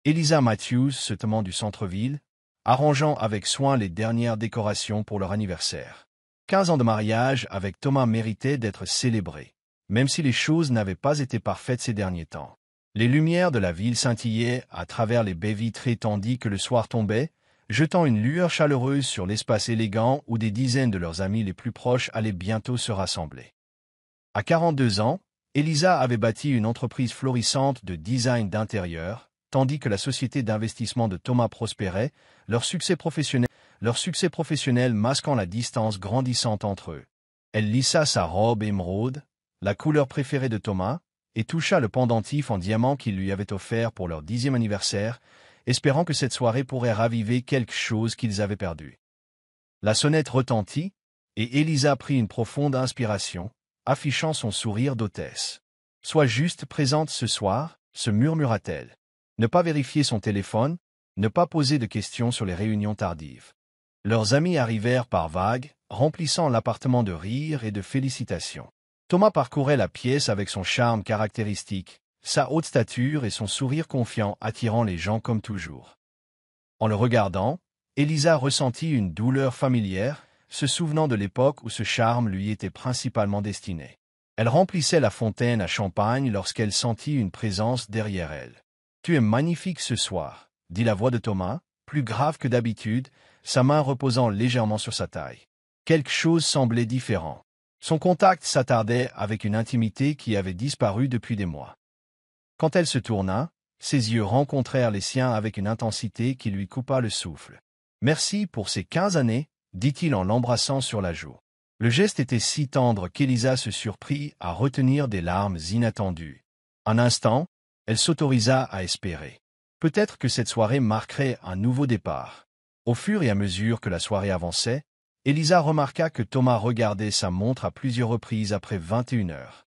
Elisa Matthews se tenant du centre-ville, arrangeant avec soin les dernières décorations pour leur anniversaire. 15 ans de mariage avec Thomas méritaient d'être célébrés, même si les choses n'avaient pas été parfaites ces derniers temps. Les lumières de la ville scintillaient à travers les baies vitrées tandis que le soir tombait, jetant une lueur chaleureuse sur l'espace élégant où des dizaines de leurs amis les plus proches allaient bientôt se rassembler. À 42 ans, Elisa avait bâti une entreprise florissante de design d'intérieur, tandis que la société d'investissement de Thomas prospérait, leur succès professionnel masquant la distance grandissante entre eux. Elle lissa sa robe émeraude, la couleur préférée de Thomas, et toucha le pendentif en diamant qu'il lui avait offert pour leur 10e anniversaire, espérant que cette soirée pourrait raviver quelque chose qu'ils avaient perdu. La sonnette retentit, et Elisa prit une profonde inspiration, affichant son sourire d'hôtesse. « Sois juste présente ce soir », se murmura-t-elle. Ne pas vérifier son téléphone, ne pas poser de questions sur les réunions tardives. Leurs amis arrivèrent par vagues, remplissant l'appartement de rires et de félicitations. Thomas parcourait la pièce avec son charme caractéristique, sa haute stature et son sourire confiant attirant les gens comme toujours. En le regardant, Elisa ressentit une douleur familière, se souvenant de l'époque où ce charme lui était principalement destiné. Elle remplissait la fontaine à champagne lorsqu'elle sentit une présence derrière elle. « Tu es magnifique ce soir », dit la voix de Thomas, plus grave que d'habitude, sa main reposant légèrement sur sa taille. Quelque chose semblait différent. Son contact s'attardait avec une intimité qui avait disparu depuis des mois. Quand elle se tourna, ses yeux rencontrèrent les siens avec une intensité qui lui coupa le souffle. « Merci pour ces 15 années », dit-il en l'embrassant sur la joue. Le geste était si tendre qu'Elisa se surprit à retenir des larmes inattendues. Un instant, elle s'autorisa à espérer. Peut-être que cette soirée marquerait un nouveau départ. Au fur et à mesure que la soirée avançait, Elisa remarqua que Thomas regardait sa montre à plusieurs reprises après 21 heures.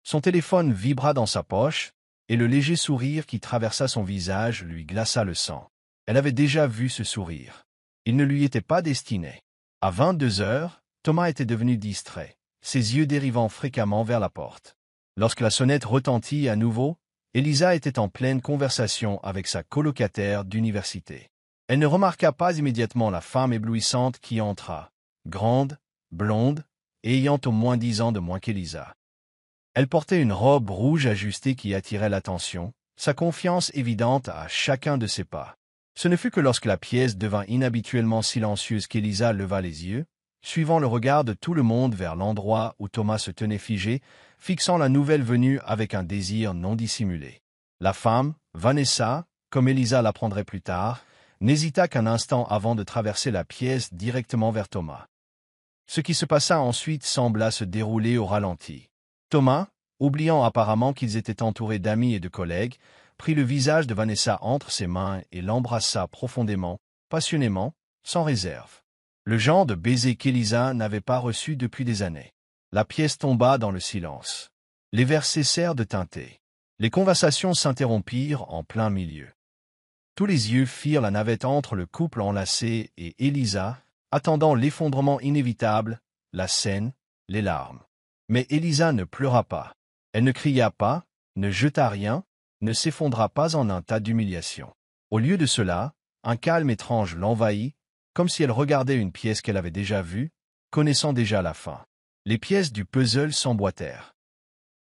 Son téléphone vibra dans sa poche, et le léger sourire qui traversa son visage lui glaça le sang. Elle avait déjà vu ce sourire. Il ne lui était pas destiné. À 22 heures, Thomas était devenu distrait, ses yeux dérivant fréquemment vers la porte. Lorsque la sonnette retentit à nouveau, Elisa était en pleine conversation avec sa colocataire d'université. Elle ne remarqua pas immédiatement la femme éblouissante qui entra, grande, blonde, et ayant au moins 10 ans de moins qu'Elisa. Elle portait une robe rouge ajustée qui attirait l'attention, sa confiance évidente à chacun de ses pas. Ce ne fut que lorsque la pièce devint inhabituellement silencieuse qu'Elisa leva les yeux, suivant le regard de tout le monde vers l'endroit où Thomas se tenait figé, fixant la nouvelle venue avec un désir non dissimulé. La femme, Vanessa, comme Elisa l'apprendrait plus tard, n'hésita qu'un instant avant de traverser la pièce directement vers Thomas. Ce qui se passa ensuite sembla se dérouler au ralenti. Thomas, oubliant apparemment qu'ils étaient entourés d'amis et de collègues, prit le visage de Vanessa entre ses mains et l'embrassa profondément, passionnément, sans réserve. Le genre de baiser qu'Elisa n'avait pas reçu depuis des années. La pièce tomba dans le silence. Les verres cessèrent de tinter. Les conversations s'interrompirent en plein milieu. Tous les yeux firent la navette entre le couple enlacé et Elisa, attendant l'effondrement inévitable, la scène, les larmes. Mais Elisa ne pleura pas. Elle ne cria pas, ne jeta rien, ne s'effondra pas en un tas d'humiliation. Au lieu de cela, un calme étrange l'envahit, comme si elle regardait une pièce qu'elle avait déjà vue, connaissant déjà la fin. Les pièces du puzzle s'emboîtèrent.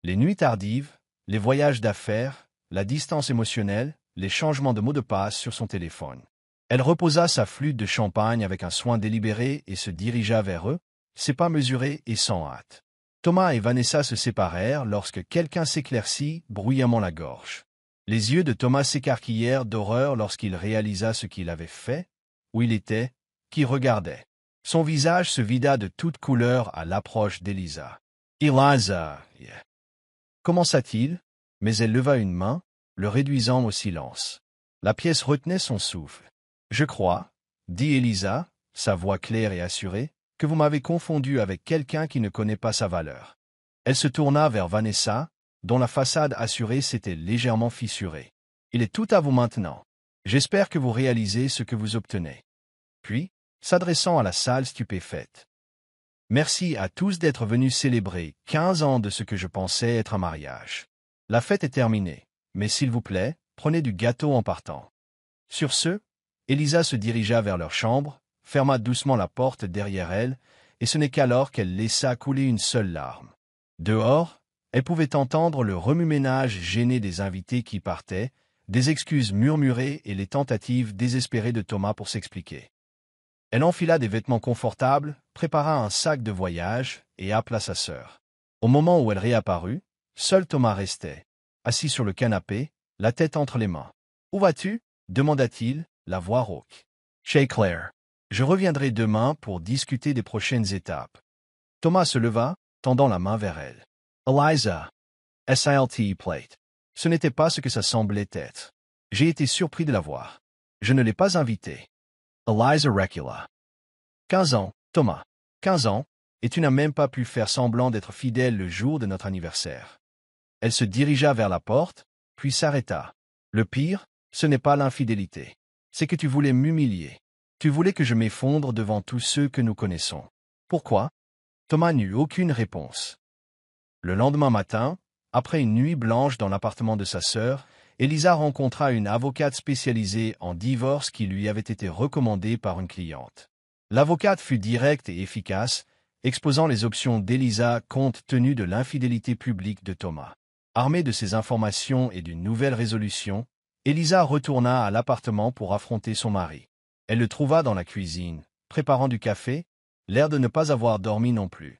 Les nuits tardives, les voyages d'affaires, la distance émotionnelle, les changements de mots de passe sur son téléphone. Elle reposa sa flûte de champagne avec un soin délibéré et se dirigea vers eux, ses pas mesurés et sans hâte. Thomas et Vanessa se séparèrent lorsque quelqu'un s'éclaircit bruyamment la gorge. Les yeux de Thomas s'écarquillèrent d'horreur lorsqu'il réalisa ce qu'il avait fait, où il était, qui regardait. Son visage se vida de toute couleur à l'approche d'Elisa. « Eliza » commença-t-il, mais elle leva une main, le réduisant au silence. La pièce retenait son souffle. « Je crois, » dit Elisa, sa voix claire et assurée, « que vous m'avez confondu avec quelqu'un qui ne connaît pas sa valeur. » Elle se tourna vers Vanessa, dont la façade assurée s'était légèrement fissurée. « Il est tout à vous maintenant. J'espère que vous réalisez ce que vous obtenez. » Puis, s'adressant à la salle stupéfaite. « Merci à tous d'être venus célébrer 15 ans de ce que je pensais être un mariage. La fête est terminée, mais s'il vous plaît, prenez du gâteau en partant. Sur ce, Elisa se dirigea vers leur chambre, ferma doucement la porte derrière elle, et ce n'est qu'alors qu'elle laissa couler une seule larme. Dehors, elle pouvait entendre le remue-ménage gêné des invités qui partaient, des excuses murmurées et les tentatives désespérées de Thomas pour s'expliquer. Elle enfila des vêtements confortables, prépara un sac de voyage et appela sa sœur. Au moment où elle réapparut, seul Thomas restait, assis sur le canapé, la tête entre les mains. « Où vas-tu » demanda-t-il, la voix rauque. « Chez Claire. Je reviendrai demain pour discuter des prochaines étapes. » Thomas se leva, tendant la main vers elle. « Eliza. SILT plate. » Ce n'était pas ce que ça semblait être. J'ai été surpris de la voir. Je ne l'ai pas invitée. Eliza recula. 15 ans, Thomas. 15 ans, et tu n'as même pas pu faire semblant d'être fidèle le jour de notre anniversaire. Elle se dirigea vers la porte, puis s'arrêta. Le pire, ce n'est pas l'infidélité. C'est que tu voulais m'humilier. Tu voulais que je m'effondre devant tous ceux que nous connaissons. Pourquoi? Thomas n'eut aucune réponse. Le lendemain matin, après une nuit blanche dans l'appartement de sa sœur, Elisa rencontra une avocate spécialisée en divorce qui lui avait été recommandée par une cliente. L'avocate fut directe et efficace, exposant les options d'Elisa compte tenu de l'infidélité publique de Thomas. Armée de ces informations et d'une nouvelle résolution, Elisa retourna à l'appartement pour affronter son mari. Elle le trouva dans la cuisine, préparant du café, l'air de ne pas avoir dormi non plus.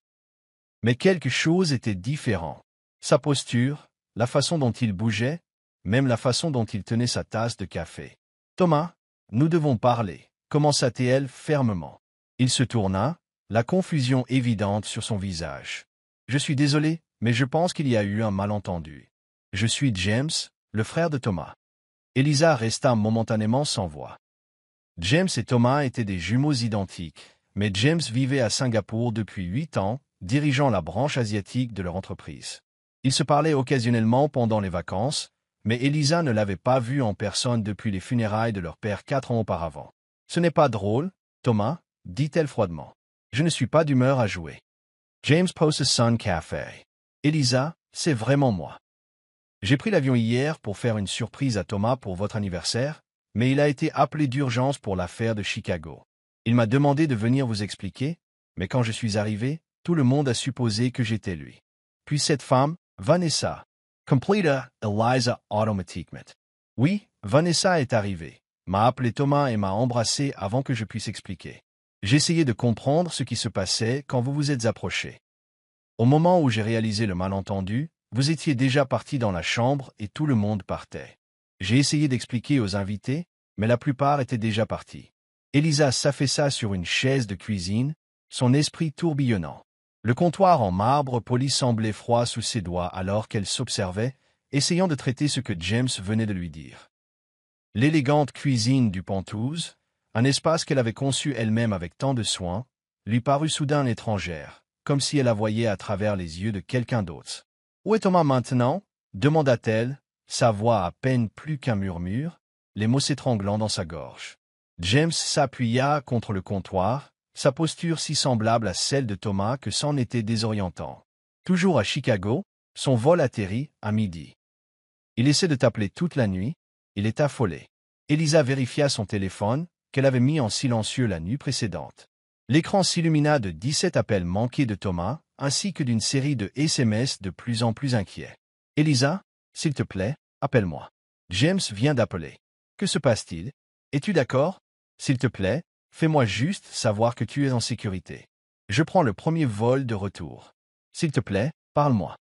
Mais quelque chose était différent. Sa posture, la façon dont il bougeait, même la façon dont il tenait sa tasse de café. « Thomas, nous devons parler » commença-t-elle fermement. Il se tourna, la confusion évidente sur son visage. « Je suis désolé, mais je pense qu'il y a eu un malentendu. Je suis James, le frère de Thomas. » Elisa resta momentanément sans voix. James et Thomas étaient des jumeaux identiques, mais James vivait à Singapour depuis 8 ans, dirigeant la branche asiatique de leur entreprise. Ils se parlaient occasionnellement pendant les vacances, mais Elisa ne l'avait pas vu en personne depuis les funérailles de leur père 4 ans auparavant. « Ce n'est pas drôle, Thomas, dit-elle froidement. Je ne suis pas d'humeur à jouer. James pose Sun Café. Elisa, c'est vraiment moi. J'ai pris l'avion hier pour faire une surprise à Thomas pour votre anniversaire, mais il a été appelé d'urgence pour l'affaire de Chicago. Il m'a demandé de venir vous expliquer, mais quand je suis arrivé, tout le monde a supposé que j'étais lui. Puis cette femme, Vanessa, completa Eliza automatiquement. Oui, Vanessa est arrivée, m'a appelé Thomas et m'a embrassé avant que je puisse expliquer. J'essayais de comprendre ce qui se passait quand vous vous êtes approchés. Au moment où j'ai réalisé le malentendu, vous étiez déjà parti dans la chambre et tout le monde partait. J'ai essayé d'expliquer aux invités, mais la plupart étaient déjà partis. Elisa s'affaissa sur une chaise de cuisine, son esprit tourbillonnant. Le comptoir en marbre poli semblait froid sous ses doigts alors qu'elle s'observait, essayant de traiter ce que James venait de lui dire. L'élégante cuisine du Penthouse, un espace qu'elle avait conçu elle-même avec tant de soin, lui parut soudain étrangère, comme si elle la voyait à travers les yeux de quelqu'un d'autre. « Où est Thomas maintenant » demanda-t-elle, sa voix à peine plus qu'un murmure, les mots s'étranglant dans sa gorge. James s'appuya contre le comptoir, sa posture si semblable à celle de Thomas que c'en était désorientant. Toujours à Chicago, son vol atterrit à midi. Il essaie de t'appeler toute la nuit, il est affolé. Elisa vérifia son téléphone, qu'elle avait mis en silencieux la nuit précédente. L'écran s'illumina de 17 appels manqués de Thomas, ainsi que d'une série de SMS de plus en plus inquiets. « Elisa, s'il te plaît, appelle-moi. James vient d'appeler. Que se passe-t-il? Es-tu d'accord? S'il te plaît, fais-moi juste savoir que tu es en sécurité. Je prends le premier vol de retour. S'il te plaît, parle-moi. »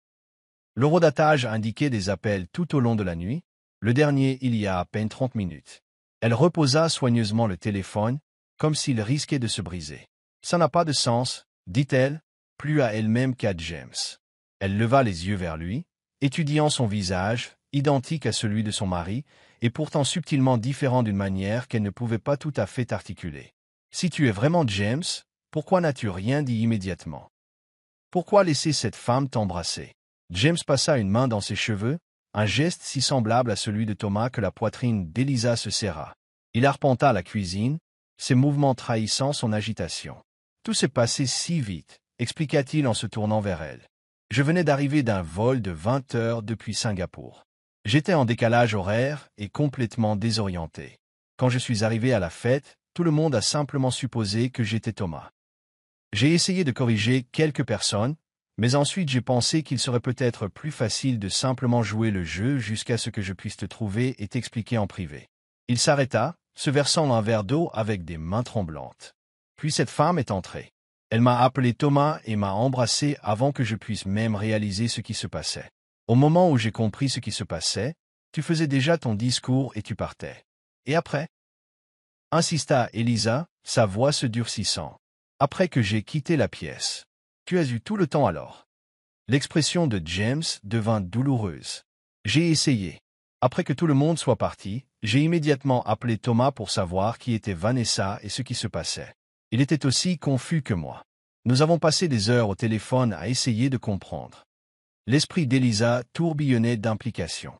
L'horodatage indiquait des appels tout au long de la nuit, le dernier il y a à peine 30 minutes. Elle reposa soigneusement le téléphone, comme s'il risquait de se briser. « Ça n'a pas de sens, » dit-elle, plus à elle-même qu'à James. Elle leva les yeux vers lui, étudiant son visage, identique à celui de son mari, et pourtant subtilement différent d'une manière qu'elle ne pouvait pas tout à fait articuler. « Si tu es vraiment James, pourquoi n'as-tu rien dit immédiatement? Pourquoi laisser cette femme t'embrasser ?» James passa une main dans ses cheveux, un geste si semblable à celui de Thomas que la poitrine d'Elisa se serra. Il arpenta la cuisine, ses mouvements trahissant son agitation. « Tout s'est passé si vite, » expliqua-t-il en se tournant vers elle. « Je venais d'arriver d'un vol de 20 heures depuis Singapour. J'étais en décalage horaire et complètement désorienté. Quand je suis arrivé à la fête, tout le monde a simplement supposé que j'étais Thomas. J'ai essayé de corriger quelques personnes, mais ensuite j'ai pensé qu'il serait peut-être plus facile de simplement jouer le jeu jusqu'à ce que je puisse te trouver et t'expliquer en privé. Il s'arrêta, se versant un verre d'eau avec des mains tremblantes. Puis cette femme est entrée. Elle m'a appelé Thomas et m'a embrassé avant que je puisse même réaliser ce qui se passait. Au moment où j'ai compris ce qui se passait, tu faisais déjà ton discours et tu partais. Et après? Insista Elisa, sa voix se durcissant. Après que j'ai quitté la pièce. Tu as eu tout le temps alors. L'expression de James devint douloureuse. J'ai essayé. Après que tout le monde soit parti, j'ai immédiatement appelé Thomas pour savoir qui était Vanessa et ce qui se passait. Il était aussi confus que moi. Nous avons passé des heures au téléphone à essayer de comprendre. L'esprit d'Elisa tourbillonnait d'implications.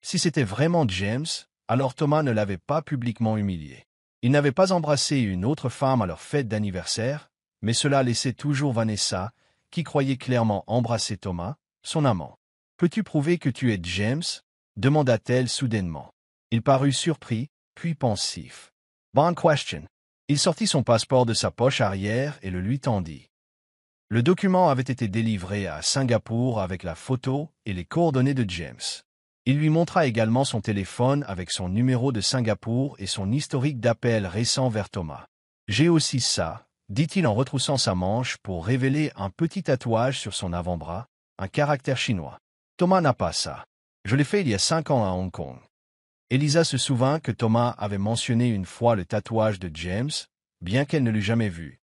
Si c'était vraiment James, alors Thomas ne l'avait pas publiquement humilié. Il n'avait pas embrassé une autre femme à leur fête d'anniversaire, mais cela laissait toujours Vanessa, qui croyait clairement embrasser Thomas, son amant. « Peux-tu prouver que tu es James ?» demanda-t-elle soudainement. Il parut surpris, puis pensif. « Bonne question. » Il sortit son passeport de sa poche arrière et le lui tendit. Le document avait été délivré à Singapour avec la photo et les coordonnées de James. Il lui montra également son téléphone avec son numéro de Singapour et son historique d'appels récents vers Thomas. « J'ai aussi ça, » dit-il en retroussant sa manche pour révéler un petit tatouage sur son avant-bras, un caractère chinois. Thomas n'a pas ça. Je l'ai fait il y a 5 ans à Hong Kong. Elisa se souvint que Thomas avait mentionné une fois le tatouage de James, bien qu'elle ne l'eût jamais vu.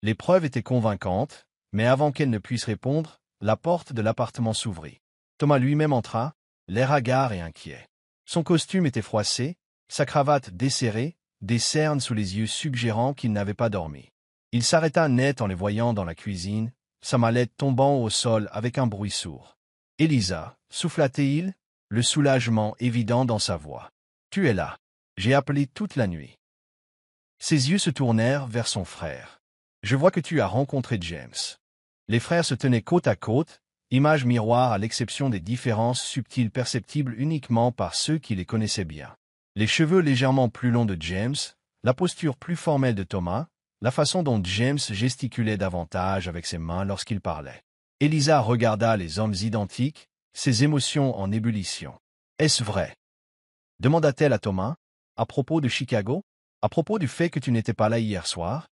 Les preuves étaient convaincantes, mais avant qu'elle ne puisse répondre, la porte de l'appartement s'ouvrit. Thomas lui-même entra, l'air hagard et inquiet. Son costume était froissé, sa cravate desserrée, des cernes sous les yeux suggérant qu'il n'avait pas dormi. Il s'arrêta net en les voyant dans la cuisine, sa mallette tombant au sol avec un bruit sourd. « Elisa, souffla-t-il, le soulagement évident dans sa voix. « Tu es là. J'ai appelé toute la nuit. » Ses yeux se tournèrent vers son frère. « Je vois que tu as rencontré James. » Les frères se tenaient côte à côte, image miroir à l'exception des différences subtiles perceptibles uniquement par ceux qui les connaissaient bien. Les cheveux légèrement plus longs de James, la posture plus formelle de Thomas, la façon dont James gesticulait davantage avec ses mains lorsqu'il parlait. Elisa regarda les hommes identiques, ses émotions en ébullition. « Est-ce vrai ?» demanda-t-elle à Thomas. « À propos de Chicago? À propos du fait que tu n'étais pas là hier soir ?»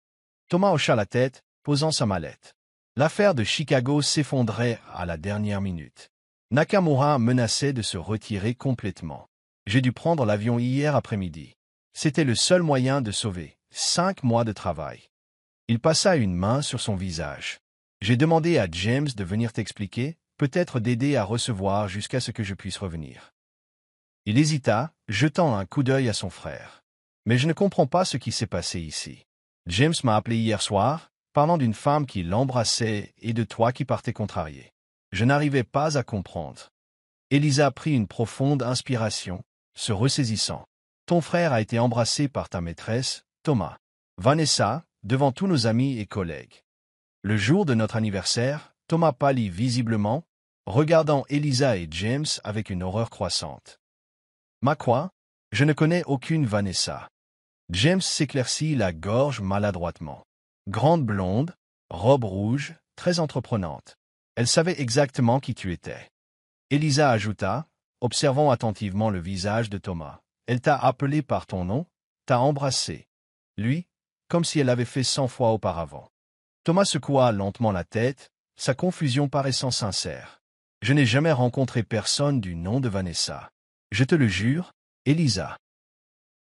Thomas hocha la tête, posant sa mallette. L'affaire de Chicago s'effondrait à la dernière minute. Nakamura menaçait de se retirer complètement. J'ai dû prendre l'avion hier après-midi. C'était le seul moyen de sauver 5 mois de travail. Il passa une main sur son visage. J'ai demandé à James de venir t'expliquer, peut-être d'aider à recevoir jusqu'à ce que je puisse revenir. Il hésita, jetant un coup d'œil à son frère. Mais je ne comprends pas ce qui s'est passé ici. James m'a appelé hier soir, parlant d'une femme qui l'embrassait et de toi qui partais contrarié. Je n'arrivais pas à comprendre. Elisa prit une profonde inspiration, se ressaisissant. Ton frère a été embrassé par ta maîtresse, Thomas. Vanessa, devant tous nos amis et collègues. Le jour de notre anniversaire, Thomas pâlit visiblement, regardant Elisa et James avec une horreur croissante. Ma quoi? Je ne connais aucune Vanessa. James s'éclaircit la gorge maladroitement. Grande blonde, robe rouge, très entreprenante. Elle savait exactement qui tu étais. Elisa ajouta, observant attentivement le visage de Thomas. Elle t'a appelé par ton nom, t'a embrassé. Lui, comme si elle l'avait fait 100 fois auparavant. Thomas secoua lentement la tête, sa confusion paraissant sincère. Je n'ai jamais rencontré personne du nom de Vanessa. Je te le jure, Elisa.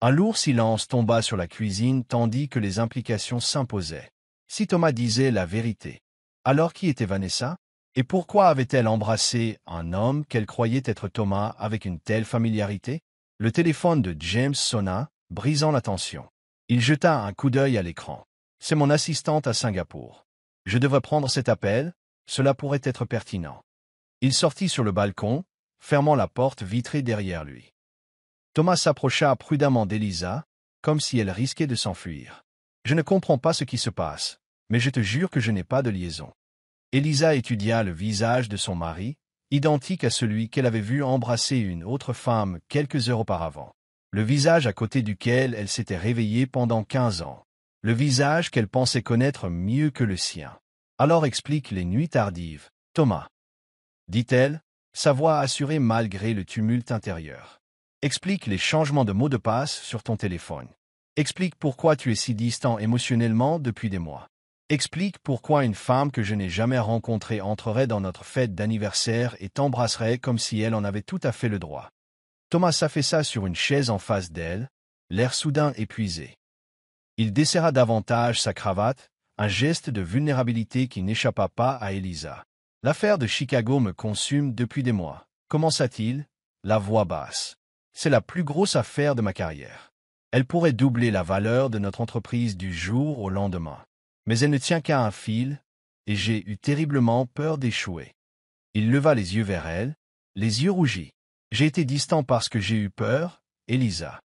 Un lourd silence tomba sur la cuisine tandis que les implications s'imposaient. Si Thomas disait la vérité, alors qui était Vanessa? Et pourquoi avait-elle embrassé un homme qu'elle croyait être Thomas avec une telle familiarité? Le téléphone de James sonna, brisant la tension. Il jeta un coup d'œil à l'écran. C'est mon assistante à Singapour. Je devrais prendre cet appel, cela pourrait être pertinent. Il sortit sur le balcon, fermant la porte vitrée derrière lui. Thomas s'approcha prudemment d'Elisa, comme si elle risquait de s'enfuir. Je ne comprends pas ce qui se passe, mais je te jure que je n'ai pas de liaison. Elisa étudia le visage de son mari, identique à celui qu'elle avait vu embrasser une autre femme quelques heures auparavant. Le visage à côté duquel elle s'était réveillée pendant 15 ans. Le visage qu'elle pensait connaître mieux que le sien. Alors explique les nuits tardives, Thomas. Dit-elle, sa voix assurée malgré le tumulte intérieur. Explique les changements de mots de passe sur ton téléphone. Explique pourquoi tu es si distant émotionnellement depuis des mois. Explique pourquoi une femme que je n'ai jamais rencontrée entrerait dans notre fête d'anniversaire et t'embrasserait comme si elle en avait tout à fait le droit. Thomas s'affaissa sur une chaise en face d'elle, l'air soudain épuisé. Il desserra davantage sa cravate, un geste de vulnérabilité qui n'échappa pas à Elisa. L'affaire de Chicago me consume depuis des mois. Commença-t-il, la voix basse. C'est la plus grosse affaire de ma carrière. Elle pourrait doubler la valeur de notre entreprise du jour au lendemain. Mais elle ne tient qu'à un fil, et j'ai eu terriblement peur d'échouer. Il leva les yeux vers elle, les yeux rougis. J'ai été distant parce que j'ai eu peur, Elisa.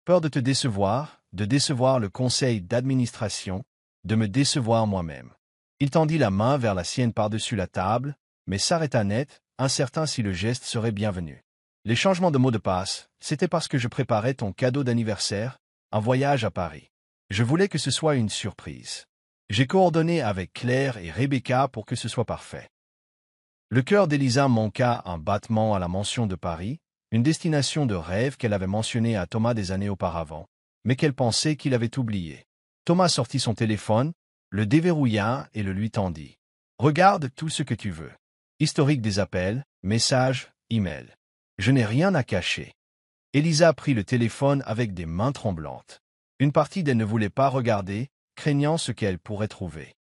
Peur de te décevoir, de décevoir le conseil d'administration, de me décevoir moi-même. Il tendit la main vers la sienne par-dessus la table, mais s'arrêta net, incertain si le geste serait bienvenu. Les changements de mots de passe, c'était parce que je préparais ton cadeau d'anniversaire, un voyage à Paris. Je voulais que ce soit une surprise. J'ai coordonné avec Claire et Rebecca pour que ce soit parfait. Le cœur d'Elisa manqua un battement à la mention de Paris, une destination de rêve qu'elle avait mentionnée à Thomas des années auparavant, mais qu'elle pensait qu'il avait oublié. Thomas sortit son téléphone, le déverrouilla et le lui tendit. « Regarde tout ce que tu veux. Historique des appels, messages, emails. Je n'ai rien à cacher. » Elisa prit le téléphone avec des mains tremblantes. Une partie d'elle ne voulait pas regarder, craignant ce qu'elle pourrait trouver.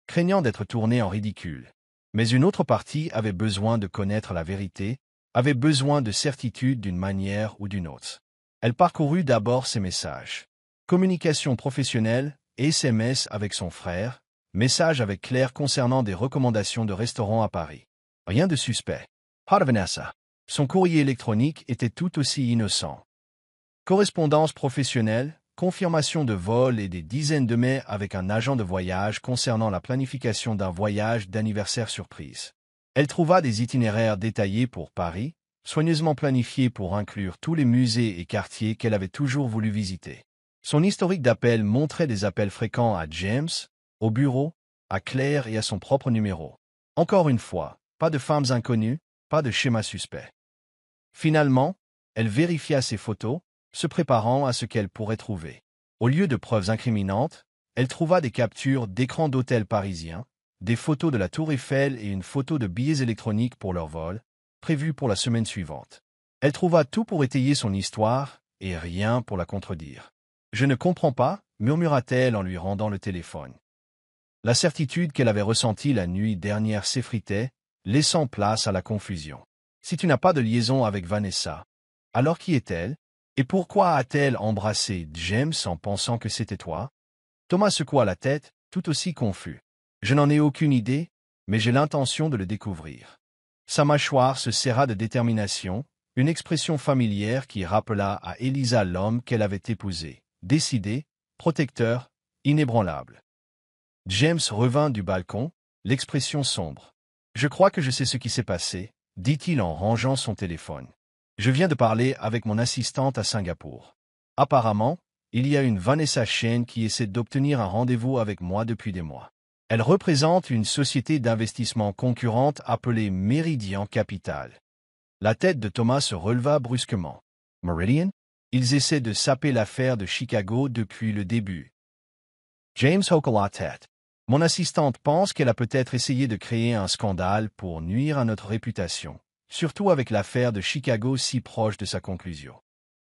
Craignant d'être tournée en ridicule. Mais une autre partie avait besoin de connaître la vérité, avait besoin de certitude d'une manière ou d'une autre. Elle parcourut d'abord ses messages. Communication professionnelle, SMS avec son frère, message avec Claire concernant des recommandations de restaurants à Paris. Rien de suspect. Pas de Vanessa. Son courrier électronique était tout aussi innocent. Correspondance professionnelle, confirmation de vol et des dizaines de mails avec un agent de voyage concernant la planification d'un voyage d'anniversaire surprise. Elle trouva des itinéraires détaillés pour Paris, soigneusement planifiés pour inclure tous les musées et quartiers qu'elle avait toujours voulu visiter. Son historique d'appels montrait des appels fréquents à James, au bureau, à Claire et à son propre numéro. Encore une fois, pas de femmes inconnues, pas de schéma suspect. Finalement, elle vérifia ses photos, se préparant à ce qu'elle pourrait trouver. Au lieu de preuves incriminantes, elle trouva des captures d'écrans d'hôtels parisiens, des photos de la Tour Eiffel et une photo de billets électroniques pour leur vol, prévus pour la semaine suivante. Elle trouva tout pour étayer son histoire, et rien pour la contredire. « Je ne comprends pas », murmura-t-elle en lui rendant le téléphone. La certitude qu'elle avait ressentie la nuit dernière s'effritait, laissant place à la confusion. Si tu n'as pas de liaison avec Vanessa, alors qui est-elle? Et pourquoi a-t-elle embrassé James en pensant que c'était toi? Thomas secoua la tête, tout aussi confus. Je n'en ai aucune idée, mais j'ai l'intention de le découvrir. Sa mâchoire se serra de détermination, une expression familière qui rappela à Elisa l'homme qu'elle avait épousé, décidé, protecteur, inébranlable. James revint du balcon, l'expression sombre. « Je crois que je sais ce qui s'est passé », dit-il en rangeant son téléphone. « Je viens de parler avec mon assistante à Singapour. Apparemment, il y a une Vanessa Chen qui essaie d'obtenir un rendez-vous avec moi depuis des mois. Elle représente une société d'investissement concurrente appelée Meridian Capital. » La tête de Thomas se releva brusquement. « Meridian? Ils essaient de saper l'affaire de Chicago depuis le début. » James hocha la tête. « Mon assistante pense qu'elle a peut-être essayé de créer un scandale pour nuire à notre réputation, surtout avec l'affaire de Chicago si proche de sa conclusion.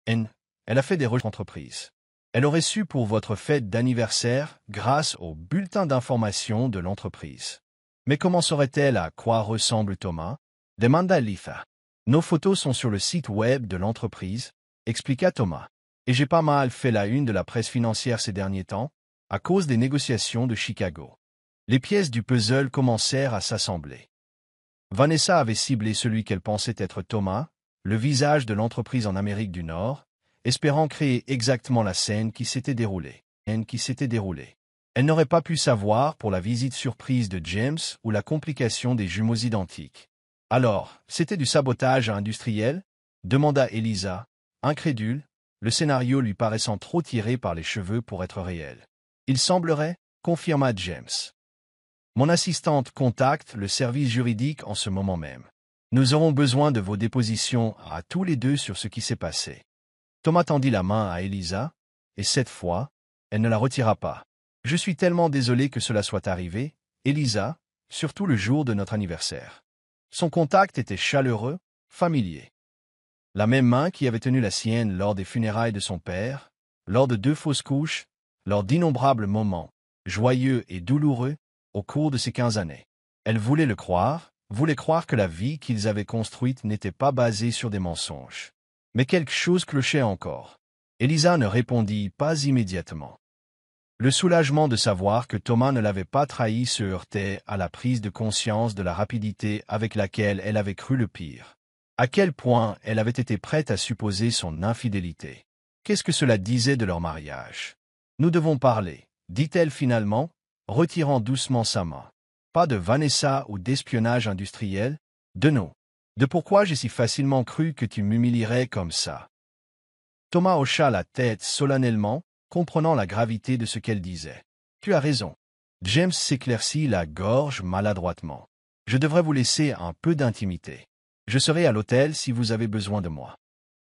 Elle a fait des recherches d'entreprise. Elle aurait su pour votre fête d'anniversaire grâce au bulletin d'information de l'entreprise. Mais comment saurait-elle à quoi ressemble Thomas? Demanda Litha. Nos photos sont sur le site web de l'entreprise, expliqua Thomas. Et j'ai pas mal fait la une de la presse financière ces derniers temps, à cause des négociations de Chicago. Les pièces du puzzle commencèrent à s'assembler. Vanessa avait ciblé celui qu'elle pensait être Thomas, le visage de l'entreprise en Amérique du Nord, espérant créer exactement la scène qui s'était déroulée. Elle n'aurait pas pu savoir pour la visite surprise de James ou la complication des jumeaux identiques. Alors, c'était du sabotage industriel? Demanda Elisa, incrédule, le scénario lui paraissant trop tiré par les cheveux pour être réel. Il semblerait, confirma James. Mon assistante contacte le service juridique en ce moment même. Nous aurons besoin de vos dépositions à tous les deux sur ce qui s'est passé. Thomas tendit la main à Elisa, et cette fois, elle ne la retira pas. Je suis tellement désolé que cela soit arrivé, Elisa, surtout le jour de notre anniversaire. Son contact était chaleureux, familier. La même main qui avait tenu la sienne lors des funérailles de son père, lors de 2 fausses couches, lors d'innombrables moments, joyeux et douloureux, au cours de ces 15 années. Elle voulait le croire, voulait croire que la vie qu'ils avaient construite n'était pas basée sur des mensonges. Mais quelque chose clochait encore. Elisa ne répondit pas immédiatement. Le soulagement de savoir que Thomas ne l'avait pas trahi se heurtait à la prise de conscience de la rapidité avec laquelle elle avait cru le pire. À quel point elle avait été prête à supposer son infidélité. Qu'est-ce que cela disait de leur mariage? Nous devons parler, dit-elle finalement, retirant doucement sa main. Pas de Vanessa ou d'espionnage industriel, de nous. De pourquoi j'ai si facilement cru que tu m'humilierais comme ça. Thomas hocha la tête solennellement, comprenant la gravité de ce qu'elle disait. Tu as raison. James s'éclaircit la gorge maladroitement. Je devrais vous laisser un peu d'intimité. Je serai à l'hôtel si vous avez besoin de moi.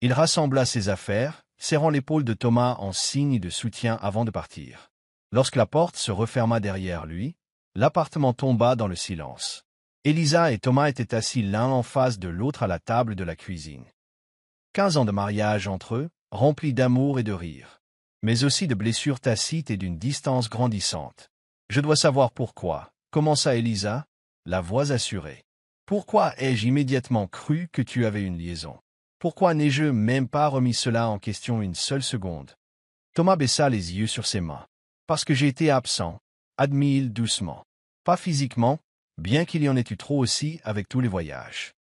Il rassembla ses affaires, serrant l'épaule de Thomas en signe de soutien avant de partir. Lorsque la porte se referma derrière lui, l'appartement tomba dans le silence. Elisa et Thomas étaient assis l'un en face de l'autre à la table de la cuisine. 15 ans de mariage entre eux, remplis d'amour et de rire, mais aussi de blessures tacites et d'une distance grandissante. Je dois savoir pourquoi, commença Elisa, la voix assurée. Pourquoi ai-je immédiatement cru que tu avais une liaison? Pourquoi n'ai-je même pas remis cela en question une seule seconde? Thomas baissa les yeux sur ses mains. Parce que j'ai été absent, admit-il doucement. Pas physiquement, bien qu'il y en ait eu trop aussi avec tous les voyages.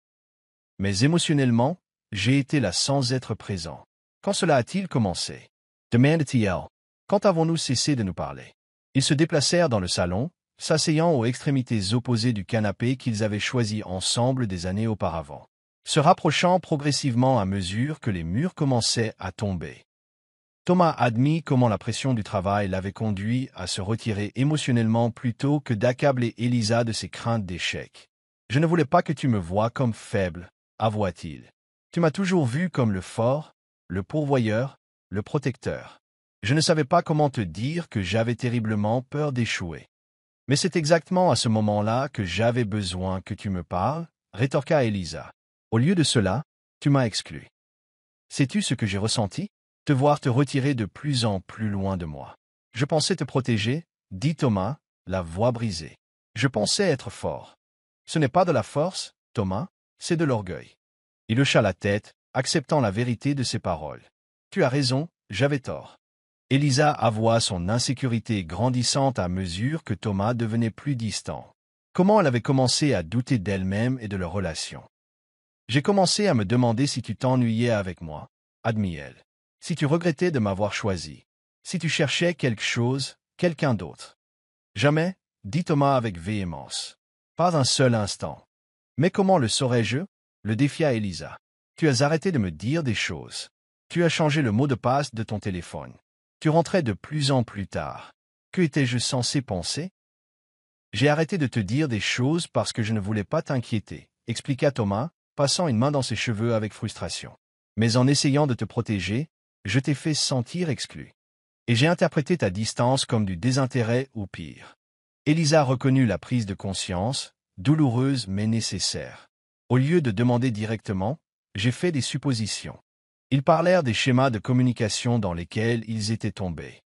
Mais émotionnellement, j'ai été là sans être présent. Quand cela a-t-il commencé? Demanda-t-il. Quand avons-nous cessé de nous parler? Ils se déplacèrent dans le salon, s'asseyant aux extrémités opposées du canapé qu'ils avaient choisi ensemble des années auparavant, se rapprochant progressivement à mesure que les murs commençaient à tomber. Thomas admit comment la pression du travail l'avait conduit à se retirer émotionnellement plutôt que d'accabler Elisa de ses craintes d'échec. « Je ne voulais pas que tu me vois comme faible, avoua-t-il. Tu m'as toujours vu comme le fort, le pourvoyeur, le protecteur. Je ne savais pas comment te dire que j'avais terriblement peur d'échouer. Mais c'est exactement à ce moment-là que j'avais besoin que tu me parles, rétorqua Elisa. Au lieu de cela, tu m'as exclu. Sais-tu ce que j'ai ressenti? Te voir te retirer de plus en plus loin de moi. Je pensais te protéger, dit Thomas, la voix brisée. Je pensais être fort. Ce n'est pas de la force, Thomas, c'est de l'orgueil. Il hocha la tête, acceptant la vérité de ses paroles. Tu as raison, j'avais tort. Elisa avoua son insécurité grandissante à mesure que Thomas devenait plus distant. Comment elle avait commencé à douter d'elle-même et de leur relation. J'ai commencé à me demander si tu t'ennuyais avec moi, admit-elle. Si tu regrettais de m'avoir choisi. Si tu cherchais quelque chose, quelqu'un d'autre. Jamais, dit Thomas avec véhémence. Pas un seul instant. Mais comment le saurais-je? Le défia Elisa. Tu as arrêté de me dire des choses. Tu as changé le mot de passe de ton téléphone. Tu rentrais de plus en plus tard. Que étais-je censé penser? J'ai arrêté de te dire des choses parce que je ne voulais pas t'inquiéter, expliqua Thomas, passant une main dans ses cheveux avec frustration. Mais en essayant de te protéger, je t'ai fait sentir exclu. Et j'ai interprété ta distance comme du désintérêt ou pire. Elisa reconnut la prise de conscience, douloureuse mais nécessaire. Au lieu de demander directement, j'ai fait des suppositions. Ils parlèrent des schémas de communication dans lesquels ils étaient tombés.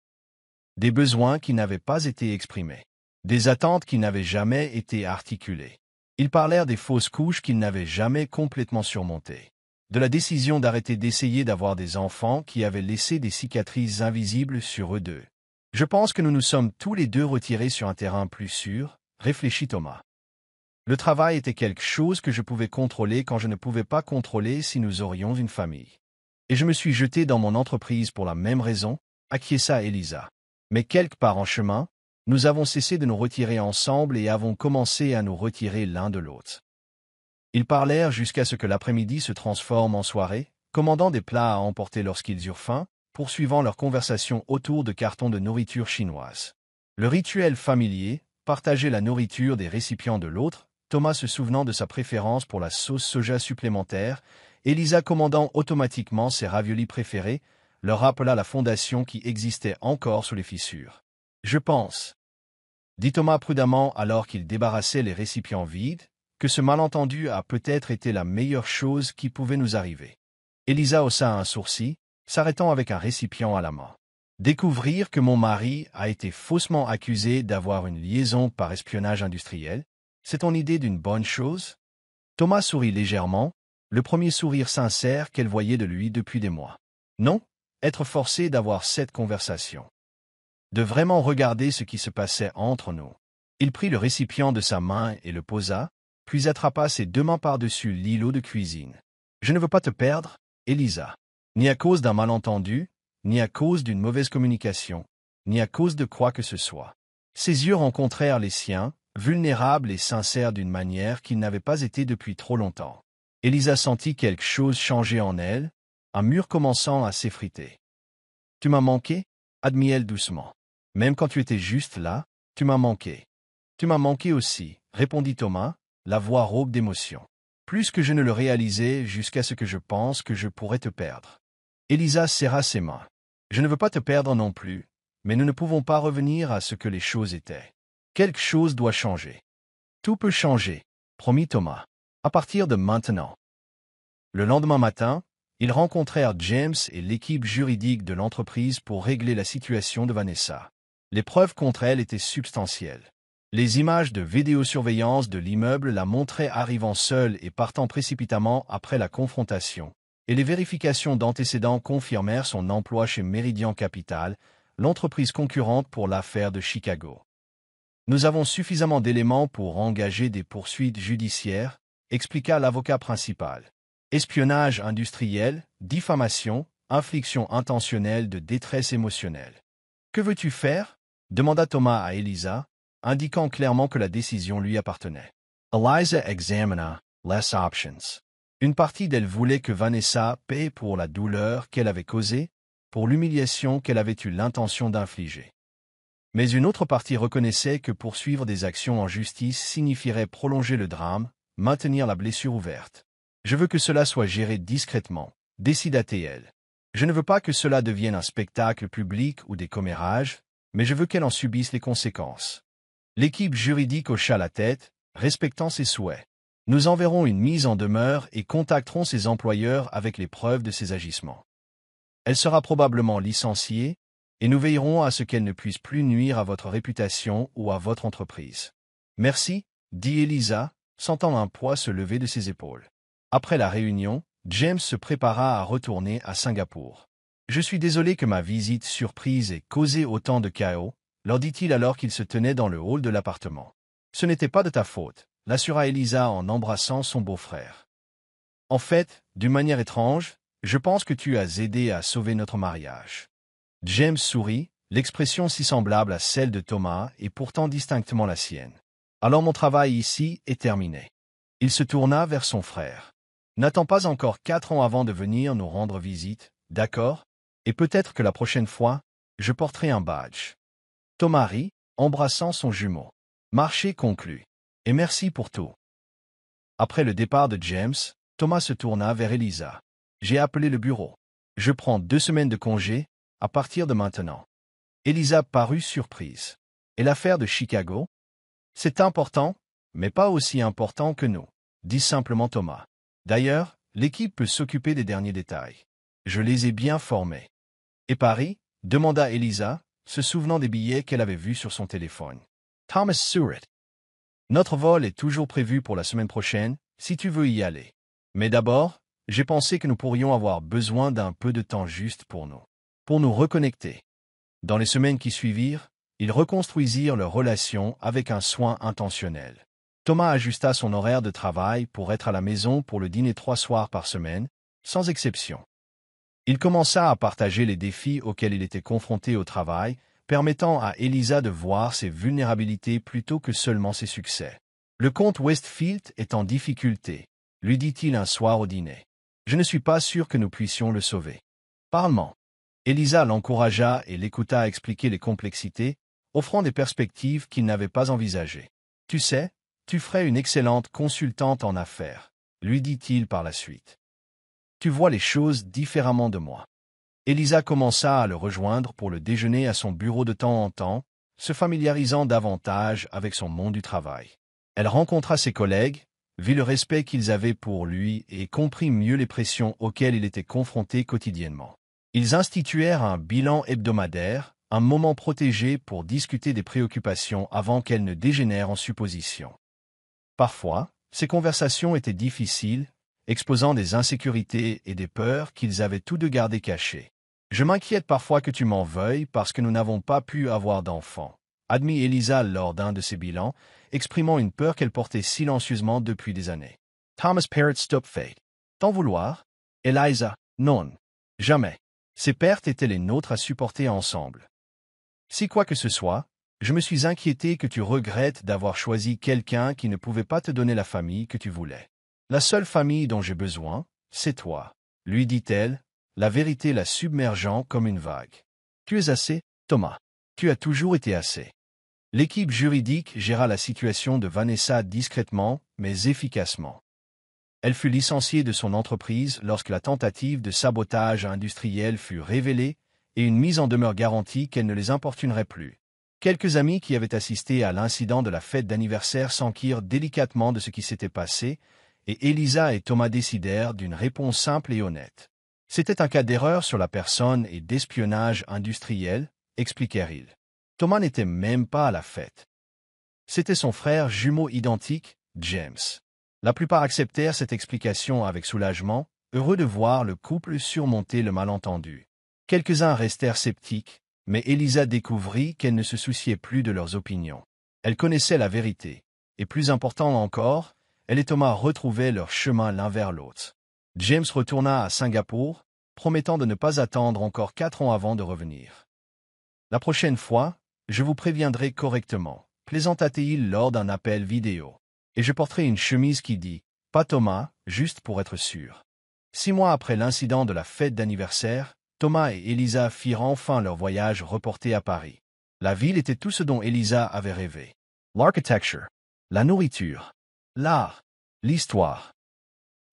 Des besoins qui n'avaient pas été exprimés. Des attentes qui n'avaient jamais été articulées. Ils parlèrent des fausses couches qu'ils n'avaient jamais complètement surmontées. De la décision d'arrêter d'essayer d'avoir des enfants qui avaient laissé des cicatrices invisibles sur eux deux. Je pense que nous nous sommes tous les deux retirés sur un terrain plus sûr, réfléchit Thomas. Le travail était quelque chose que je pouvais contrôler quand je ne pouvais pas contrôler si nous aurions une famille. Et je me suis jeté dans mon entreprise pour la même raison, acquiesça Elisa. Mais quelque part en chemin, nous avons cessé de nous retirer ensemble et avons commencé à nous retirer l'un de l'autre. Ils parlèrent jusqu'à ce que l'après-midi se transforme en soirée, commandant des plats à emporter lorsqu'ils eurent faim, poursuivant leur conversation autour de cartons de nourriture chinoise. Le rituel familier, partager la nourriture des récipients de l'autre, Thomas se souvenant de sa préférence pour la sauce soja supplémentaire, Elisa commandant automatiquement ses raviolis préférés, leur rappela la fondation qui existait encore sous les fissures. « Je pense, » dit Thomas prudemment alors qu'il débarrassait les récipients vides, que ce malentendu a peut-être été la meilleure chose qui pouvait nous arriver. Elisa haussa un sourcil, s'arrêtant avec un récipient à la main. Découvrir que mon mari a été faussement accusé d'avoir une liaison par espionnage industriel, c'est ton idée d'une bonne chose? Thomas sourit légèrement, le premier sourire sincère qu'elle voyait de lui depuis des mois. Non, être forcé d'avoir cette conversation. De vraiment regarder ce qui se passait entre nous. Il prit le récipient de sa main et le posa, puis attrapa ses deux mains par-dessus l'îlot de cuisine. Je ne veux pas te perdre, Elisa. Ni à cause d'un malentendu, ni à cause d'une mauvaise communication, ni à cause de quoi que ce soit. Ses yeux rencontrèrent les siens, vulnérables et sincères d'une manière qu'ils n'avaient pas été depuis trop longtemps. Elisa sentit quelque chose changer en elle, un mur commençant à s'effriter. « Tu m'as manqué » admit-elle doucement. « Même quand tu étais juste là, tu m'as manqué. »« Tu m'as manqué aussi, » répondit Thomas, la voix rauque d'émotion. « Plus que je ne le réalisais jusqu'à ce que je pense que je pourrais te perdre. » Elisa serra ses mains. « Je ne veux pas te perdre non plus, mais nous ne pouvons pas revenir à ce que les choses étaient. Quelque chose doit changer. »« Tout peut changer, » promit Thomas. « À partir de maintenant. » Le lendemain matin, ils rencontrèrent James et l'équipe juridique de l'entreprise pour régler la situation de Vanessa. Les preuves contre elle étaient substantielles. Les images de vidéosurveillance de l'immeuble la montraient arrivant seule et partant précipitamment après la confrontation, et les vérifications d'antécédents confirmèrent son emploi chez Meridian Capital, l'entreprise concurrente pour l'affaire de Chicago. « Nous avons suffisamment d'éléments pour engager des poursuites judiciaires, » expliqua l'avocat principal. Espionnage industriel, diffamation, infliction intentionnelle de détresse émotionnelle. « Que veux-tu faire » demanda Thomas à Elisa, indiquant clairement que la décision lui appartenait. Elisa examina les options. Une partie d'elle voulait que Vanessa paie pour la douleur qu'elle avait causée, pour l'humiliation qu'elle avait eu l'intention d'infliger. Mais une autre partie reconnaissait que poursuivre des actions en justice signifierait prolonger le drame, maintenir la blessure ouverte. « Je veux que cela soit géré discrètement, » décida-t-elle. « Je ne veux pas que cela devienne un spectacle public ou des commérages, mais je veux qu'elle en subisse les conséquences. » L'équipe juridique hocha la tête, respectant ses souhaits. « Nous enverrons une mise en demeure et contacterons ses employeurs avec les preuves de ses agissements. Elle sera probablement licenciée, et nous veillerons à ce qu'elle ne puisse plus nuire à votre réputation ou à votre entreprise. »« Merci, » dit Elisa, sentant un poids se lever de ses épaules. Après la réunion, James se prépara à retourner à Singapour. « Je suis désolé que ma visite surprise ait causé autant de chaos, » leur dit-il alors qu'il se tenait dans le hall de l'appartement. « Ce n'était pas de ta faute, » l'assura Elisa en embrassant son beau-frère. « En fait, d'une manière étrange, je pense que tu as aidé à sauver notre mariage. » James sourit, l'expression si semblable à celle de Thomas et pourtant distinctement la sienne. « Alors mon travail ici est terminé. » Il se tourna vers son frère. « N'attends pas encore 4 ans avant de venir nous rendre visite, d'accord? Et peut-être que la prochaine fois, je porterai un badge. » Thomas rit, embrassant son jumeau. Marché conclu. Et merci pour tout. Après le départ de James, Thomas se tourna vers Elisa. J'ai appelé le bureau. Je prends 2 semaines de congé, à partir de maintenant. Elisa parut surprise. Et l'affaire de Chicago? C'est important, mais pas aussi important que nous, dit simplement Thomas. D'ailleurs, l'équipe peut s'occuper des derniers détails. Je les ai bien formés. Et Paris? Demanda Elisa, se souvenant des billets qu'elle avait vus sur son téléphone. Thomas sourit. Notre vol est toujours prévu pour la semaine prochaine, si tu veux y aller. Mais d'abord, j'ai pensé que nous pourrions avoir besoin d'un peu de temps juste pour nous reconnecter. Dans les semaines qui suivirent, ils reconstruisirent leur relation avec un soin intentionnel. Thomas ajusta son horaire de travail pour être à la maison pour le dîner 3 soirs par semaine, sans exception. Il commença à partager les défis auxquels il était confronté au travail, permettant à Elisa de voir ses vulnérabilités plutôt que seulement ses succès. Le comte Westfield est en difficulté, lui dit-il un soir au dîner. Je ne suis pas sûr que nous puissions le sauver. Parlement. Elisa l'encouragea et l'écouta expliquer les complexités, offrant des perspectives qu'il n'avait pas envisagées. Tu sais, tu ferais une excellente consultante en affaires, lui dit-il par la suite. Tu vois les choses différemment de moi. Elisa commença à le rejoindre pour le déjeuner à son bureau de temps en temps, se familiarisant davantage avec son monde du travail. Elle rencontra ses collègues, vit le respect qu'ils avaient pour lui et comprit mieux les pressions auxquelles il était confronté quotidiennement. Ils instituèrent un bilan hebdomadaire, un moment protégé pour discuter des préoccupations avant qu'elles ne dégénèrent en suppositions. Parfois, ces conversations étaient difficiles, exposant des insécurités et des peurs qu'ils avaient tous deux gardées cachées. Je m'inquiète parfois que tu m'en veuilles parce que nous n'avons pas pu avoir d'enfants, admit Elisa lors d'un de ses bilans, exprimant une peur qu'elle portait silencieusement depuis des années. Thomas Parrott Stopfait. T'en vouloir? Eliza, non. Jamais. Ces pertes étaient les nôtres à supporter ensemble. Si quoi que ce soit, je me suis inquiété que tu regrettes d'avoir choisi quelqu'un qui ne pouvait pas te donner la famille que tu voulais. La seule famille dont j'ai besoin, c'est toi, lui dit-elle, la vérité la submergeant comme une vague. Tu es assez, Thomas. Tu as toujours été assez. L'équipe juridique géra la situation de Vanessa discrètement, mais efficacement. Elle fut licenciée de son entreprise lorsque la tentative de sabotage industriel fut révélée et une mise en demeure garantie qu'elle ne les importunerait plus. Quelques amis qui avaient assisté à l'incident de la fête d'anniversaire s'enquirent délicatement de ce qui s'était passé, et Elisa et Thomas décidèrent d'une réponse simple et honnête. C'était un cas d'erreur sur la personne et d'espionnage industriel, expliquèrent-ils. Thomas n'était même pas à la fête. C'était son frère jumeau identique, James. La plupart acceptèrent cette explication avec soulagement, heureux de voir le couple surmonter le malentendu. Quelques-uns restèrent sceptiques, mais Elisa découvrit qu'elle ne se souciait plus de leurs opinions. Elle connaissait la vérité, et plus important encore, elle et Thomas retrouvaient leur chemin l'un vers l'autre. James retourna à Singapour, promettant de ne pas attendre encore 4 ans avant de revenir. La prochaine fois, je vous préviendrai correctement, plaisanta-t-il lors d'un appel vidéo. Et je porterai une chemise qui dit « Pas Thomas », juste pour être sûr. 6 mois après l'incident de la fête d'anniversaire, Thomas et Elisa firent enfin leur voyage reporté à Paris. La ville était tout ce dont Elisa avait rêvé. L'architecture, la nourriture, l'art, l'histoire.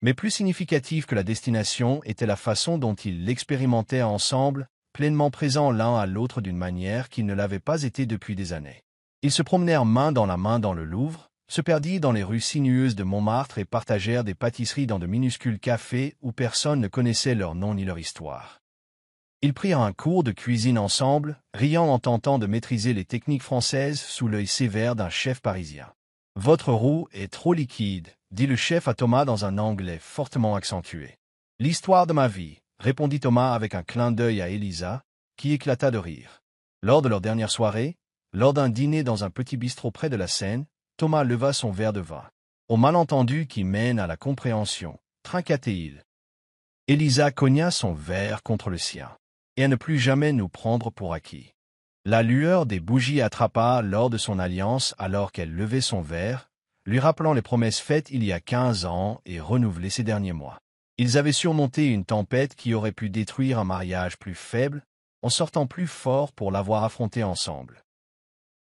Mais plus significatif que la destination était la façon dont ils l'expérimentaient ensemble, pleinement présents l'un à l'autre d'une manière qu'ils ne l'avaient pas été depuis des années. Ils se promenèrent main dans la main dans le Louvre, se perdirent dans les rues sinueuses de Montmartre et partagèrent des pâtisseries dans de minuscules cafés où personne ne connaissait leur nom ni leur histoire. Ils prirent un cours de cuisine ensemble, riant en tentant de maîtriser les techniques françaises sous l'œil sévère d'un chef parisien. « Votre roux est trop liquide », dit le chef à Thomas dans un anglais fortement accentué. « L'histoire de ma vie », répondit Thomas avec un clin d'œil à Elisa, qui éclata de rire. Lors de leur dernière soirée, lors d'un dîner dans un petit bistrot près de la Seine, Thomas leva son verre de vin. Au malentendu qui mène à la compréhension, trinqua-t-il. Elisa cogna son verre contre le sien, et à ne plus jamais nous prendre pour acquis. La lueur des bougies attrapa lors de son alliance alors qu'elle levait son verre, lui rappelant les promesses faites il y a 15 ans et renouvelées ces derniers mois. Ils avaient surmonté une tempête qui aurait pu détruire un mariage plus faible, en sortant plus fort pour l'avoir affronté ensemble.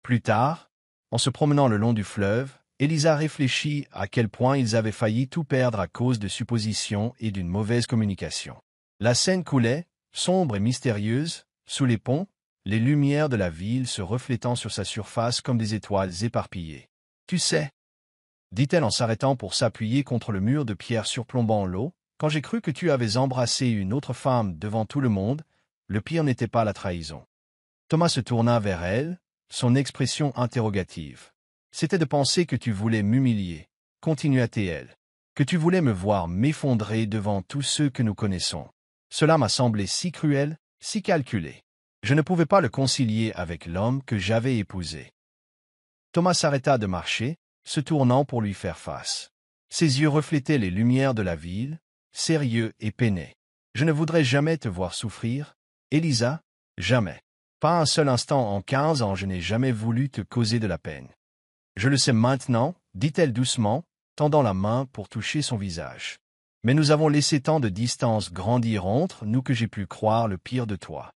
Plus tard, en se promenant le long du fleuve, Elisa réfléchit à quel point ils avaient failli tout perdre à cause de suppositions et d'une mauvaise communication. La Seine coulait, sombre et mystérieuse, sous les ponts, les lumières de la ville se reflétant sur sa surface comme des étoiles éparpillées. « Tu sais, » dit-elle en s'arrêtant pour s'appuyer contre le mur de pierre surplombant l'eau, « quand j'ai cru que tu avais embrassé une autre femme devant tout le monde, le pire n'était pas la trahison. » Thomas se tourna vers elle, son expression interrogative. « C'était de penser que tu voulais m'humilier, » continua-t-elle, « que tu voulais me voir m'effondrer devant tous ceux que nous connaissons. Cela m'a semblé si cruel, si calculé. Je ne pouvais pas le concilier avec l'homme que j'avais épousé. » Thomas s'arrêta de marcher, se tournant pour lui faire face. Ses yeux reflétaient les lumières de la ville, sérieux et peinés. « Je ne voudrais jamais te voir souffrir, Elisa, jamais. Pas un seul instant en 15 ans je n'ai jamais voulu te causer de la peine. » « Je le sais maintenant, dit-elle doucement, tendant la main pour toucher son visage. Mais nous avons laissé tant de distance grandir entre nous que j'ai pu croire le pire de toi.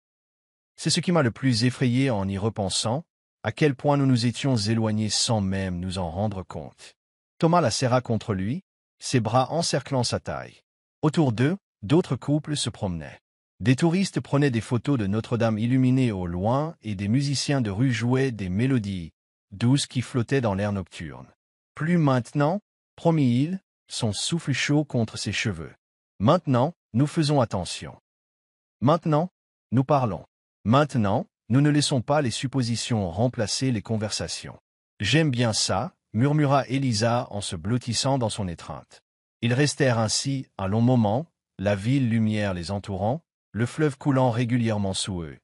C'est ce qui m'a le plus effrayé en y repensant, à quel point nous nous étions éloignés sans même nous en rendre compte. Thomas la serra contre lui, ses bras encerclant sa taille. Autour d'eux, d'autres couples se promenaient. Des touristes prenaient des photos de Notre-Dame illuminée au loin et des musiciens de rue jouaient des mélodies douces qui flottaient dans l'air nocturne. Plus maintenant, promit-il, son souffle chaud contre ses cheveux. Maintenant, nous faisons attention. Maintenant, nous parlons. Maintenant, nous ne laissons pas les suppositions remplacer les conversations. J'aime bien ça, murmura Elisa en se blottissant dans son étreinte. Ils restèrent ainsi un long moment, la ville lumière les entourant, le fleuve coulant régulièrement sous eux.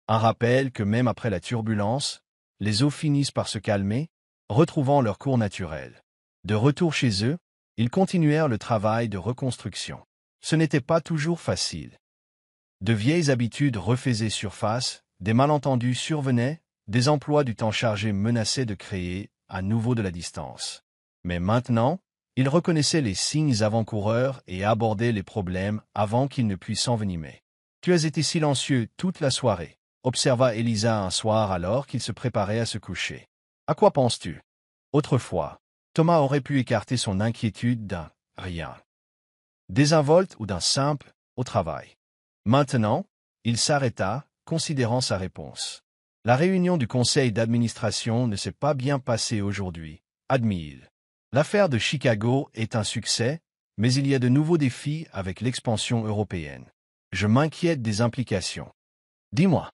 Un rappel que même après la turbulence, les eaux finissent par se calmer, retrouvant leur cours naturel. De retour chez eux, ils continuèrent le travail de reconstruction. Ce n'était pas toujours facile. De vieilles habitudes refaisaient surface, des malentendus survenaient, des emplois du temps chargé menaçaient de créer à nouveau de la distance. Mais maintenant, ils reconnaissaient les signes avant-coureurs et abordaient les problèmes avant qu'ils ne puissent s'envenimer. « Tu as été silencieux toute la soirée », observa Elisa un soir alors qu'il se préparait à se coucher. « À quoi penses-tu » Autrefois, Thomas aurait pu écarter son inquiétude d'un « rien », désinvolte ou d'un simple « au travail ». Maintenant, il s'arrêta, considérant sa réponse. La réunion du conseil d'administration ne s'est pas bien passée aujourd'hui, admit-il. L'affaire de Chicago est un succès, mais il y a de nouveaux défis avec l'expansion européenne. Je m'inquiète des implications. Dis-moi.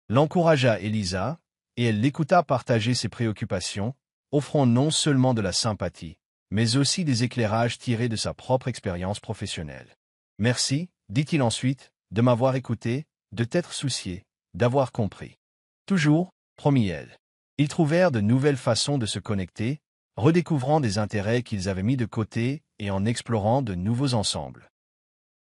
L'encouragea Elisa, et elle l'écouta partager ses préoccupations, offrant non seulement de la sympathie, mais aussi des éclairages tirés de sa propre expérience professionnelle. Merci, dit-il ensuite, de m'avoir écouté, de t'être soucié, d'avoir compris. Toujours, promit-elle. Ils trouvèrent de nouvelles façons de se connecter, redécouvrant des intérêts qu'ils avaient mis de côté et en explorant de nouveaux ensembles.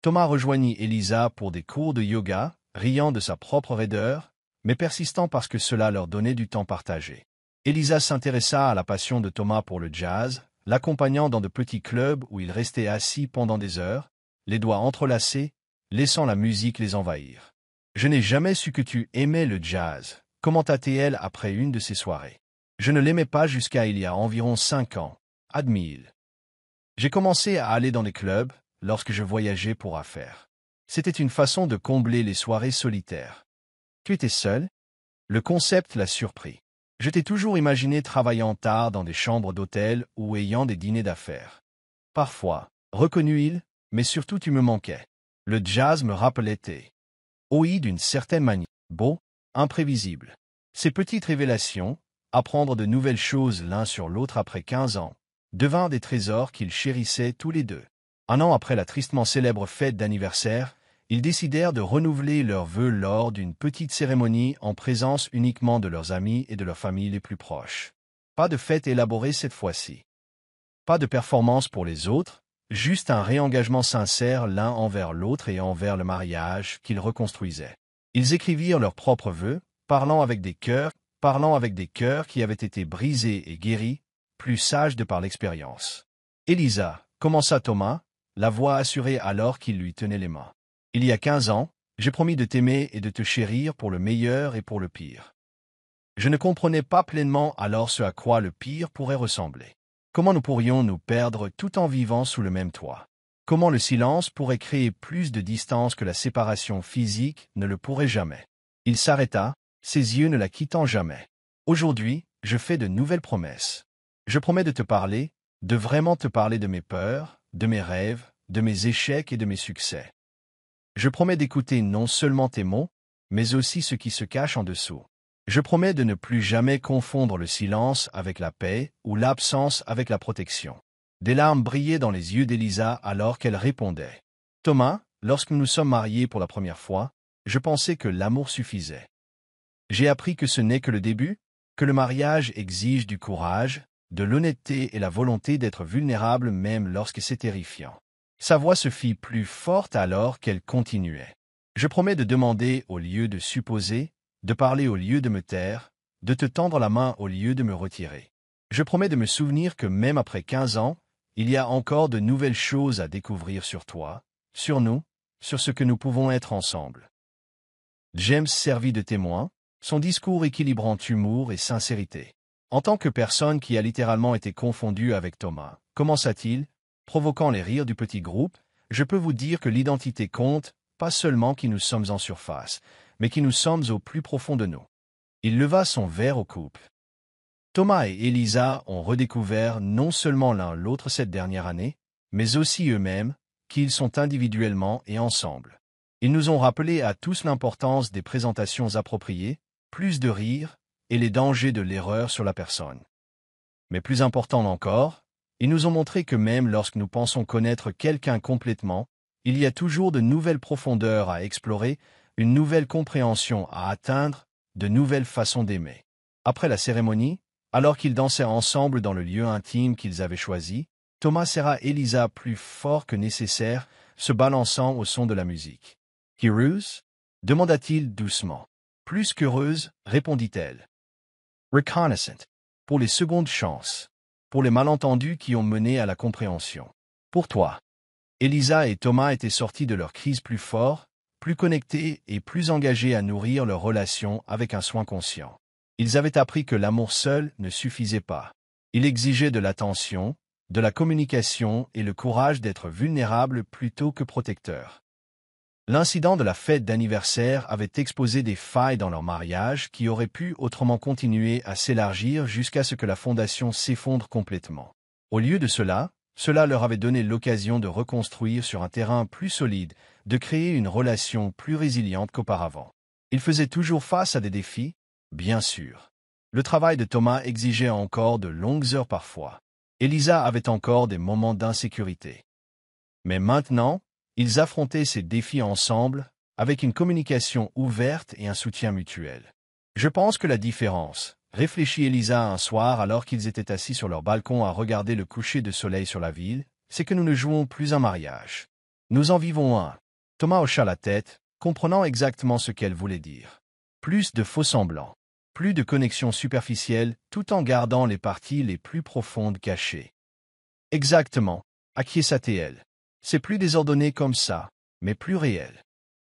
Thomas rejoignit Elisa pour des cours de yoga, riant de sa propre raideur, mais persistant parce que cela leur donnait du temps partagé. Elisa s'intéressa à la passion de Thomas pour le jazz, l'accompagnant dans de petits clubs où il restait assis pendant des heures, les doigts entrelacés, laissant la musique les envahir. « Je n'ai jamais su que tu aimais le jazz », commenta-t-elle après une de ces soirées. « Je ne l'aimais pas jusqu'à il y a environ 5 ans, admit-il. J'ai commencé à aller dans les clubs lorsque je voyageais pour affaires. C'était une façon de combler les soirées solitaires. Tu étais seul ? Le concept l'a surpris. Je t'ai toujours imaginé travaillant tard dans des chambres d'hôtel ou ayant des dîners d'affaires. Parfois, reconnut-il, mais surtout tu me manquais. Le jazz me rappelait tes OI d'une certaine manière, beau, imprévisible. Ces petites révélations, apprendre de nouvelles choses l'un sur l'autre après 15 ans, devinrent des trésors qu'ils chérissaient tous les deux. Un an après la tristement célèbre fête d'anniversaire, ils décidèrent de renouveler leurs vœux lors d'une petite cérémonie en présence uniquement de leurs amis et de leurs familles les plus proches. Pas de fête élaborée cette fois-ci. Pas de performance pour les autres, juste un réengagement sincère l'un envers l'autre et envers le mariage qu'ils reconstruisaient. Ils écrivirent leurs propres vœux, parlant avec des cœurs qui avaient été brisés et guéris, plus sages de par l'expérience. « Elisa, commença Thomas, la voix assurée alors qu'il lui tenait les mains. Il y a 15 ans, j'ai promis de t'aimer et de te chérir pour le meilleur et pour le pire. Je ne comprenais pas pleinement alors ce à quoi le pire pourrait ressembler. Comment nous pourrions nous perdre tout en vivant sous le même toit? Comment le silence pourrait créer plus de distance que la séparation physique ne le pourrait jamais? Il s'arrêta, ses yeux ne la quittant jamais. Aujourd'hui, je fais de nouvelles promesses. Je promets de te parler, de vraiment te parler de mes peurs, de mes rêves, de mes échecs et de mes succès. Je promets d'écouter non seulement tes mots, mais aussi ce qui se cache en dessous. Je promets de ne plus jamais confondre le silence avec la paix ou l'absence avec la protection. » Des larmes brillaient dans les yeux d'Elisa alors qu'elle répondait. « Thomas, lorsque nous nous sommes mariés pour la première fois, je pensais que l'amour suffisait. J'ai appris que ce n'est que le début, que le mariage exige du courage, de l'honnêteté et la volonté d'être vulnérable même lorsque c'est terrifiant. » Sa voix se fit plus forte alors qu'elle continuait. « Je promets de demander au lieu de supposer, de parler au lieu de me taire, de te tendre la main au lieu de me retirer. Je promets de me souvenir que même après 15 ans, Il y a encore de nouvelles choses à découvrir sur toi, sur nous, sur ce que nous pouvons être ensemble. James servit de témoin, son discours équilibrant humour et sincérité. En tant que personne qui a littéralement été confondue avec Thomas, commença-t-il, provoquant les rires du petit groupe, je peux vous dire que l'identité compte, pas seulement qui nous sommes en surface, mais qui nous sommes au plus profond de nous. Il leva son verre au couple. Thomas et Elisa ont redécouvert non seulement l'un l'autre cette dernière année, mais aussi eux-mêmes, qui ils sont individuellement et ensemble. Ils nous ont rappelé à tous l'importance des présentations appropriées, plus de rire, et les dangers de l'erreur sur la personne. Mais plus important encore, ils nous ont montré que même lorsque nous pensons connaître quelqu'un complètement, il y a toujours de nouvelles profondeurs à explorer, une nouvelle compréhension à atteindre, de nouvelles façons d'aimer. Après la cérémonie, alors qu'ils dansaient ensemble dans le lieu intime qu'ils avaient choisi, Thomas serra Elisa plus fort que nécessaire, se balançant au son de la musique. « Heureuse » demanda-t-il doucement. « Plus qu'heureuse » répondit-elle. « Reconnaissant » pour les secondes chances, pour les malentendus qui ont mené à la compréhension. Pour toi. Elisa et Thomas étaient sortis de leur crise plus forts, plus connectés et plus engagés à nourrir leur relation avec un soin conscient. Ils avaient appris que l'amour seul ne suffisait pas. Il exigeait de l'attention, de la communication et le courage d'être vulnérable plutôt que protecteur. L'incident de la fête d'anniversaire avait exposé des failles dans leur mariage qui auraient pu autrement continuer à s'élargir jusqu'à ce que la fondation s'effondre complètement. Au lieu de cela leur avait donné l'occasion de reconstruire sur un terrain plus solide, de créer une relation plus résiliente qu'auparavant. Ils faisaient toujours face à des défis, bien sûr. Le travail de Thomas exigeait encore de longues heures parfois. Elisa avait encore des moments d'insécurité. Mais maintenant, ils affrontaient ces défis ensemble, avec une communication ouverte et un soutien mutuel. Je pense que la différence, réfléchit Elisa un soir alors qu'ils étaient assis sur leur balcon à regarder le coucher de soleil sur la ville, c'est que nous ne jouons plus un mariage. Nous en vivons un. Thomas hocha la tête, comprenant exactement ce qu'elle voulait dire. Plus de faux-semblants. Plus de connexions superficielles, tout en gardant les parties les plus profondes cachées. Exactement, acquiesça-t-elle. C'est plus désordonné comme ça, mais plus réel.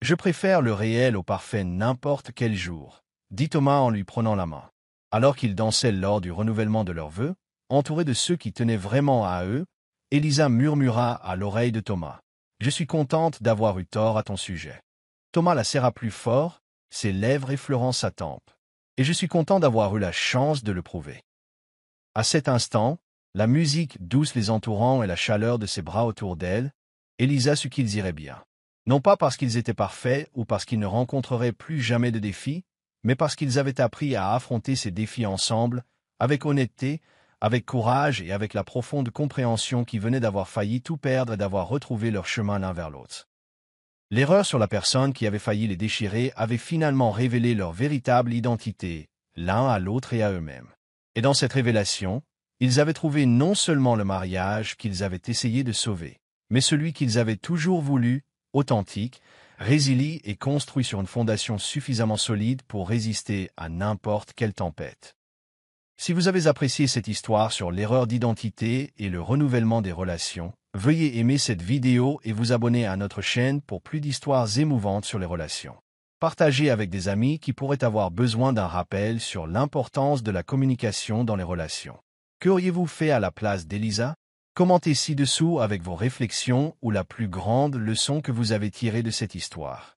Je préfère le réel au parfait n'importe quel jour, dit Thomas en lui prenant la main. Alors qu'ils dansaient lors du renouvellement de leurs vœux, entourés de ceux qui tenaient vraiment à eux, Elisa murmura à l'oreille de Thomas. « Je suis contente d'avoir eu tort à ton sujet. » Thomas la serra plus fort, ses lèvres effleurant sa tempe. « Et je suis content d'avoir eu la chance de le prouver. » À cet instant, la musique douce les entourant et la chaleur de ses bras autour d'elle, Elisa sut qu'ils iraient bien. Non pas parce qu'ils étaient parfaits ou parce qu'ils ne rencontreraient plus jamais de défis, mais parce qu'ils avaient appris à affronter ces défis ensemble, avec honnêteté, avec courage et avec la profonde compréhension qui venait d'avoir failli tout perdre et d'avoir retrouvé leur chemin l'un vers l'autre. L'erreur sur la personne qui avait failli les déchirer avait finalement révélé leur véritable identité, l'un à l'autre et à eux-mêmes. Et dans cette révélation, ils avaient trouvé non seulement le mariage qu'ils avaient essayé de sauver, mais celui qu'ils avaient toujours voulu, authentique, résilient et construit sur une fondation suffisamment solide pour résister à n'importe quelle tempête. Si vous avez apprécié cette histoire sur l'erreur d'identité et le renouvellement des relations, veuillez aimer cette vidéo et vous abonner à notre chaîne pour plus d'histoires émouvantes sur les relations. Partagez avec des amis qui pourraient avoir besoin d'un rappel sur l'importance de la communication dans les relations. Qu'auriez-vous fait à la place d'Elisa? Commentez ci-dessous avec vos réflexions ou la plus grande leçon que vous avez tirée de cette histoire.